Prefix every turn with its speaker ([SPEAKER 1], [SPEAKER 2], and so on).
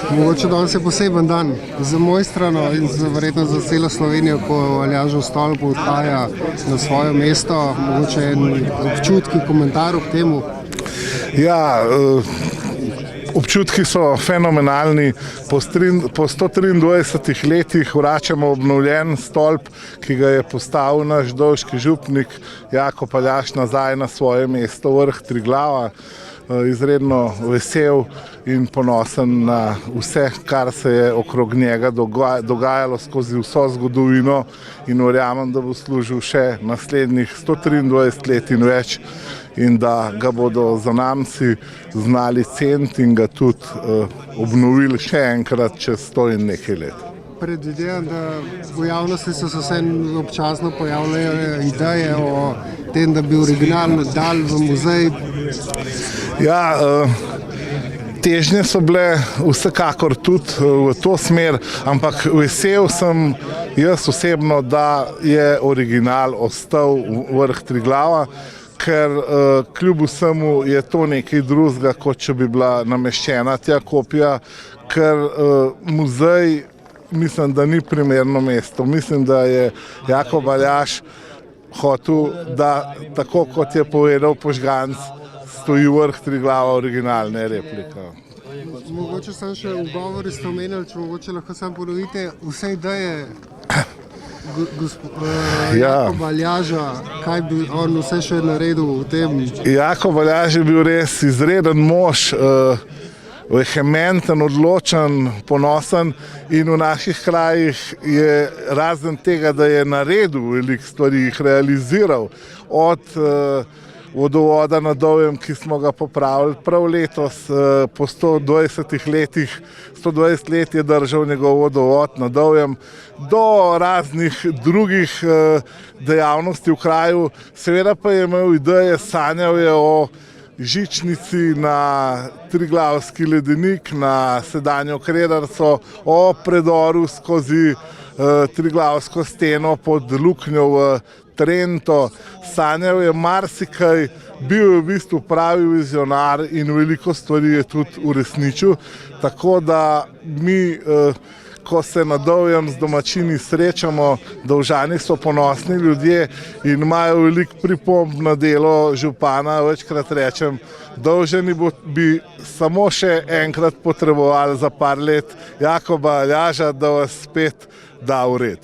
[SPEAKER 1] Mogoče danes je poseben dan za mojo strano in verjetno za celo Slovenijo, ko Aljaž Stolp odhaja na svoje mesto. Mogoče en občutki, komentar ob temu.
[SPEAKER 2] Ja, občutki so fenomenalni. Po 123 letih vračamo obnovljen stolp, ki ga je postavil naš dolški župnik Jakob Aljaž nazaj na svoje mesto, vrh Triglava. Izredno vesel in ponosen na vse, kar se je okrog njega dogajalo skozi vso zgodovino, in verjamem, da bo služil še naslednjih 123 let in več, in da ga bodo zanamci znali ceniti in ga tudi obnovili še enkrat čez 100 in nekaj let.
[SPEAKER 1] Predvidevam, da v javnosti so se občasno pojavljale ideje o tem, da bi original dali v muzej.
[SPEAKER 2] Ja, težnje so bile vsekakor tudi v to smer, ampak vesel sem jaz osebno, da je original ostal vrh Triglava, ker kljub vsemu je to nekaj drugega, kot če bi bila nameščena tja kopija, ker muzej mislim, da ni primerno mesto. Mislim, da je Jakob Aljaž hotel, da tako kot je povedal Požganc, stoji vrh Triglava originalne replika.
[SPEAKER 1] Mogoče sem še v govori ste omenili, če mogoče lahko sam ponovite vse ideje Jakoba Aljaža, kaj bi on vse še naredil v tem?
[SPEAKER 2] Jakob Aljaž je bil res izreden mož, vehementen, odločen, ponosen, in v naših krajih je razen tega, da je naredil veliko stvari, jih realiziral, od vodovoda na Dovjem, ki smo ga popravili prav letos po 120 letih. 120 let je držal njegov vodovod na Dovjem, do raznih drugih dejavnosti v kraju. Seveda pa je imel ideje, sanjal je o žičnici na Triglavski ledenik, na sedanjo Kredarco, o predoru skozi Triglavsko steno pod luknjo v Trento. Sanjal je marsikaj, bil je v bistvu pravi vizionar in veliko stvari je tudi uresničil. Tako da mi, ko se na Dovjem z domačini srečamo, Dovžani so ponosni ljudje in imajo veliko pripomb na delo župana. Večkrat rečem, Dovžani bi samo še enkrat potrebovali za par let Jakoba Aljaža, da vas spet da v red.